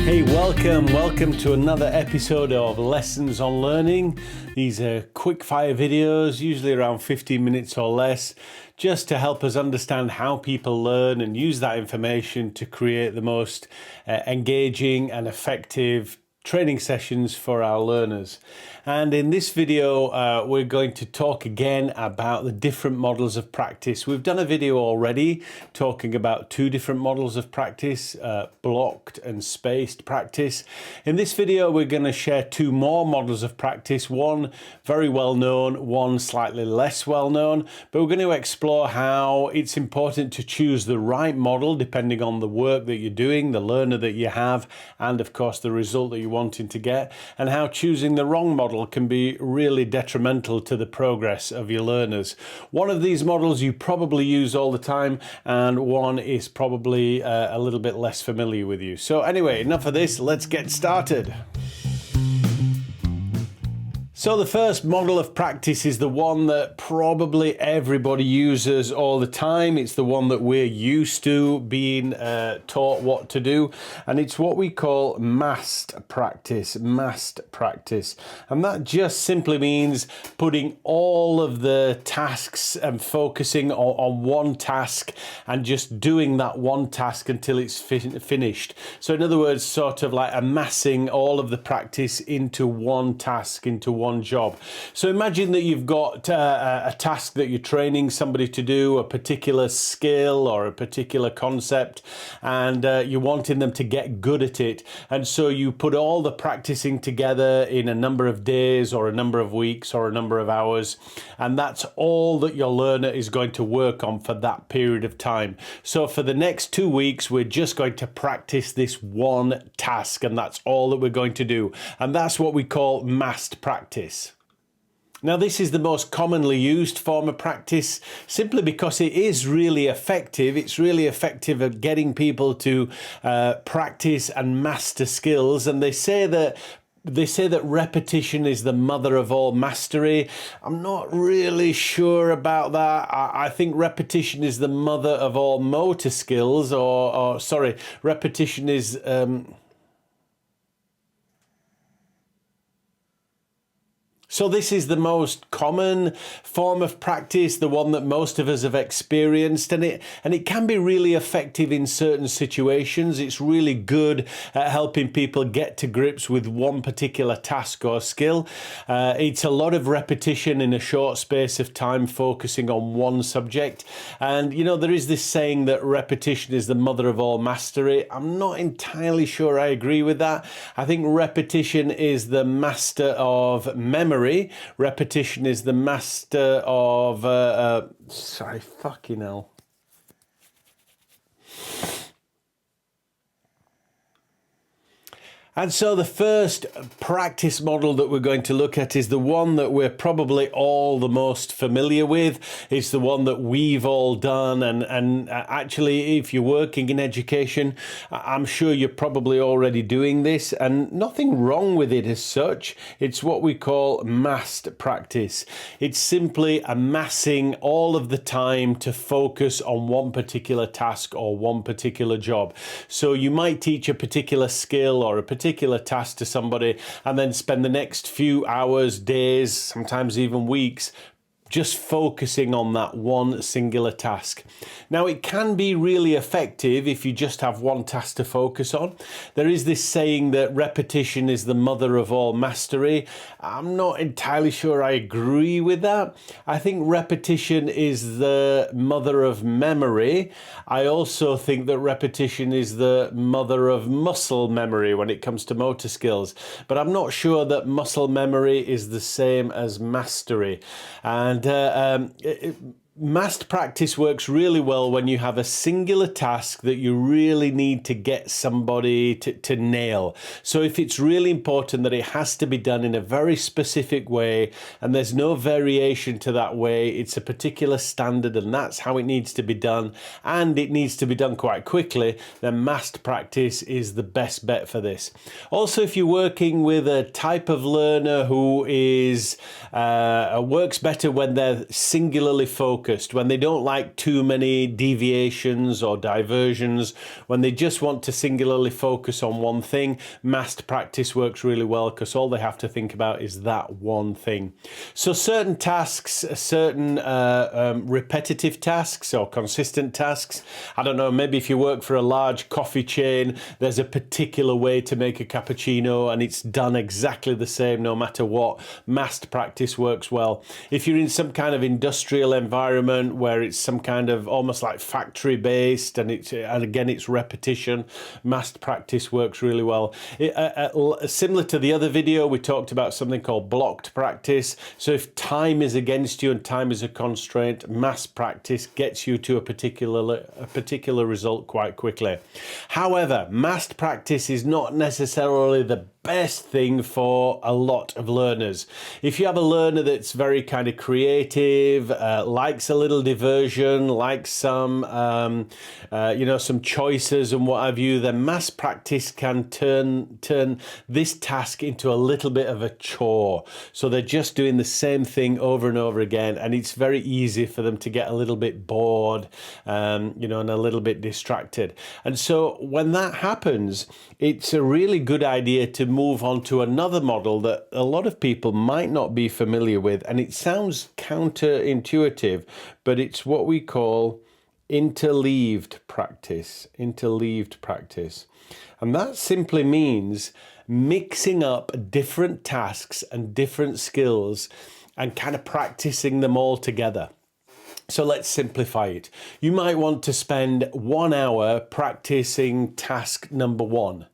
Hey, welcome to another episode of Lessons on Learning. These are quick fire videos, usually around 15 minutes or less, just to help us understand how people learn and use that information to create the most engaging and effective training sessions for our learners. And in this video, we're going to talk again about the different models of practice. We've done a video already talking about two different models of practice, blocked and spaced practice. In this video, we're going to share two more models of practice, one very well known, one slightly less well known, but we're going to explore how it's important to choose the right model depending on the work that you're doing, the learner that you have, and of course the result that you're wanting to get, and how choosing the wrong model can be really detrimental to the progress of your learners. One of these models you probably use all the time, and one is probably a little bit less familiar with you. So anyway, enough of this, let's get started. So the first model of practice is the one that probably everybody uses all the time. It's the one that we're used to being taught what to do. And it's what we call massed practice. And that just simply means putting all of the tasks and focusing on one task and just doing that one task until it's finished. So in other words, sort of like amassing all of the practice into one task, into one job. So imagine that you've got a task that you're training somebody to do, a particular skill or a particular concept, and you're wanting them to get good at it. And so you put all the practicing together in a number of days or a number of weeks or a number of hours, and that's all that your learner is going to work on for that period of time. So for the next 2 weeks, we're just going to practice this one task, and that's all that we're going to do. And that's what we call massed practice. Now, this is the most commonly used form of practice simply because it is really effective. It's really effective at getting people to practice and master skills. And they say that repetition is the mother of all mastery. I'm not really sure about that. I think repetition is the mother of all motor skills, or repetition is... So this is the most common form of practice, the one that most of us have experienced, and it can be really effective in certain situations. It's really good at helping people get to grips with one particular task or skill. It's a lot of repetition in a short space of time, focusing on one subject. And you know, there is this saying that repetition is the mother of all mastery. I'm not entirely sure I agree with that. I think repetition is the master of memory. Repetition is the master of fucking hell. And so the first practice model that we're going to look at is the one that we're probably all the most familiar with. It's the one that we've all done. And actually, if you're working in education, I'm sure you're probably already doing this, and nothing wrong with it as such. It's what we call massed practice. It's simply amassing all of the time to focus on one particular task or one particular job. So you might teach a particular skill or a particular task to somebody and then spend the next few hours, days, sometimes even weeks just focusing on that one singular task. Now, it can be really effective if you just have one task to focus on. There is this saying that repetition is the mother of all mastery. I'm not entirely sure I agree with that. I think repetition is the mother of memory. I also think that repetition is the mother of muscle memory when it comes to motor skills. But I'm not sure that muscle memory is the same as mastery. And massed practice works really well when you have a singular task that you really need to get somebody to nail. So if it's really important that it has to be done in a very specific way and there's no variation to that way, it's a particular standard and that's how it needs to be done, and it needs to be done quite quickly, then massed practice is the best bet for this. Also, if you're working with a type of learner who is works better when they're singularly focused, focused, when they don't like too many deviations or diversions, when they just want to singularly focus on one thing, massed practice works really well because all they have to think about is that one thing. So certain tasks, certain repetitive tasks or consistent tasks, I don't know, maybe if you work for a large coffee chain, there's a particular way to make a cappuccino and it's done exactly the same no matter what. Massed practice works well. If you're in some kind of industrial environment where it's some kind of almost like factory based and again it's repetition, massed practice works really well. Similar to the other video, we talked about something called blocked practice. So if time is against you and time is a constraint, massed practice gets you to a particular result quite quickly. However, massed practice is not necessarily the best thing for a lot of learners. If you have a learner that's very kind of creative, likes a little diversion, likes some, some choices and what have you, then mass practice can turn this task into a little bit of a chore. So they're just doing the same thing over and over again, and it's very easy for them to get a little bit bored, and a little bit distracted. And so when that happens, it's a really good idea to move on to another model that a lot of people might not be familiar with, and it sounds counterintuitive, but it's what we call interleaved practice. Interleaved practice. And that simply means mixing up different tasks and different skills and kind of practicing them all together. So let's simplify it. You might want to spend 1 hour practicing task number 1.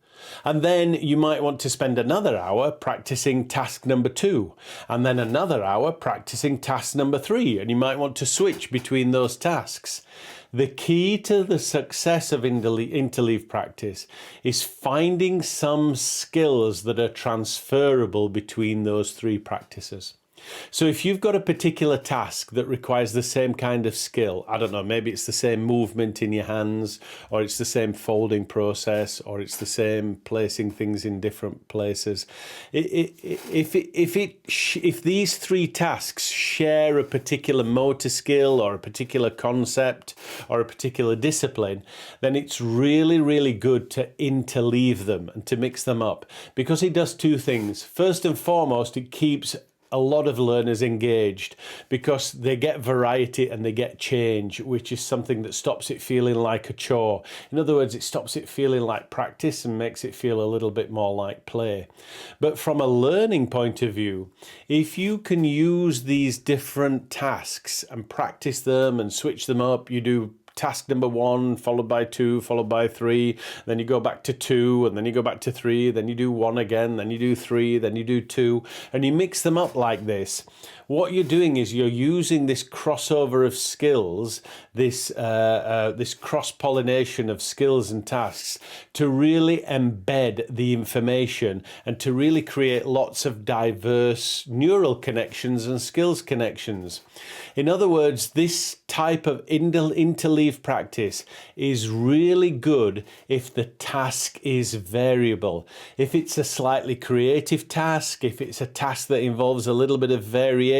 And then you might want to spend another hour practicing task number 2, and then another hour practicing task number 3, and you might want to switch between those tasks. The key to the success of interleaved practice is finding some skills that are transferable between those 3 practices. So if you've got a particular task that requires the same kind of skill, I don't know, maybe it's the same movement in your hands, or it's the same folding process, or it's the same placing things in different places. If these 3 tasks share a particular motor skill or a particular concept or a particular discipline, then it's really, really good to interleave them and to mix them up, because it does 2 things. First and foremost, it keeps a lot of learners engaged because they get variety and they get change, which is something that stops it feeling like a chore. In other words, it stops it feeling like practice and makes it feel a little bit more like play. But from a learning point of view, if you can use these different tasks and practice them and switch them up, you do task number 1, followed by 2, followed by 3, then you go back to 2, and then you go back to 3, then you do 1 again, then you do 3, then you do 2, and you mix them up like this. What you're doing is you're using this crossover of skills, this cross-pollination of skills and tasks to really embed the information and to really create lots of diverse neural connections and skills connections. In other words, this type of interleaved practice is really good if the task is variable. If it's a slightly creative task, if it's a task that involves a little bit of variation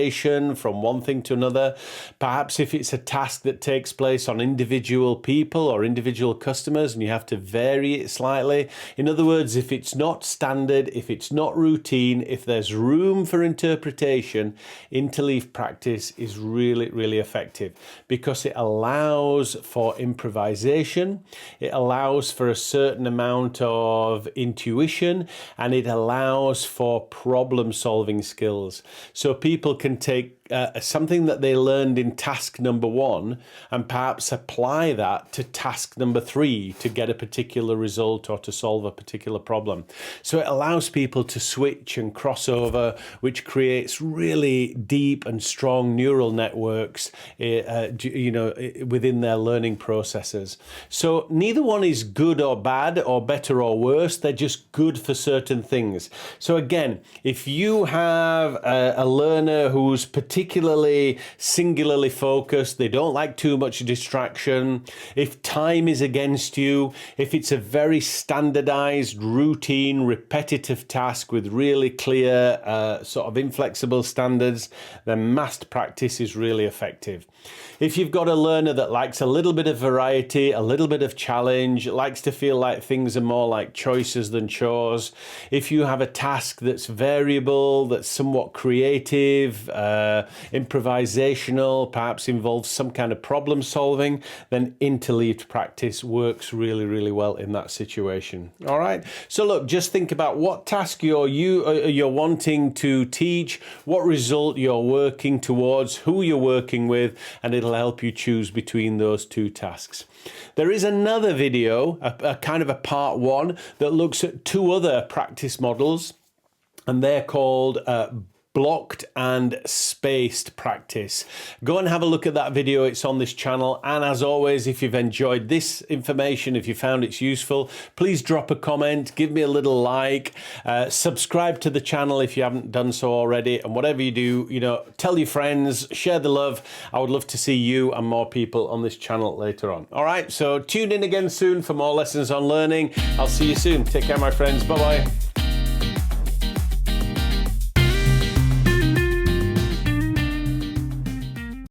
from one thing to another, perhaps if it's a task that takes place on individual people or individual customers and you have to vary it slightly. In other words, if it's not standard, if it's not routine, if there's room for interpretation, interleaved practice is really, really effective because it allows for improvisation, it allows for a certain amount of intuition, and it allows for problem-solving skills. So people can take something that they learned in task number 1 and perhaps apply that to task number 3 to get a particular result or to solve a particular problem. So it allows people to switch and cross over, which creates really deep and strong neural networks, within their learning processes. So neither one is good or bad or better or worse. They're just good for certain things. So again, if you have a learner who's particularly singularly focused, they don't like too much distraction, if time is against you, if it's a very standardized, routine, repetitive task with really clear, sort of inflexible standards, then massed practice is really effective. If you've got a learner that likes a little bit of variety, a little bit of challenge, likes to feel like things are more like choices than chores, if you have a task that's variable, that's somewhat creative, improvisational, perhaps involves some kind of problem solving, then interleaved practice works really, really well in that situation. All right. So look, just think about what task you're wanting to teach, what result you're working towards, who you're working with, and it'll help you choose between those two tasks. There is another video, a kind of a part one, that looks at two other practice models, and they're called blocked and spaced practice. Go and have a look at that video. It's on this channel. And as always, if you've enjoyed this information, if you found it's useful, please drop a comment, give me a little like, subscribe to the channel if you haven't done so already. And whatever you do, tell your friends, share the love. I would love to see you and more people on this channel later on. All right, so tune in again soon for more lessons on learning. I'll see you soon. Take care, my friends. Bye-bye.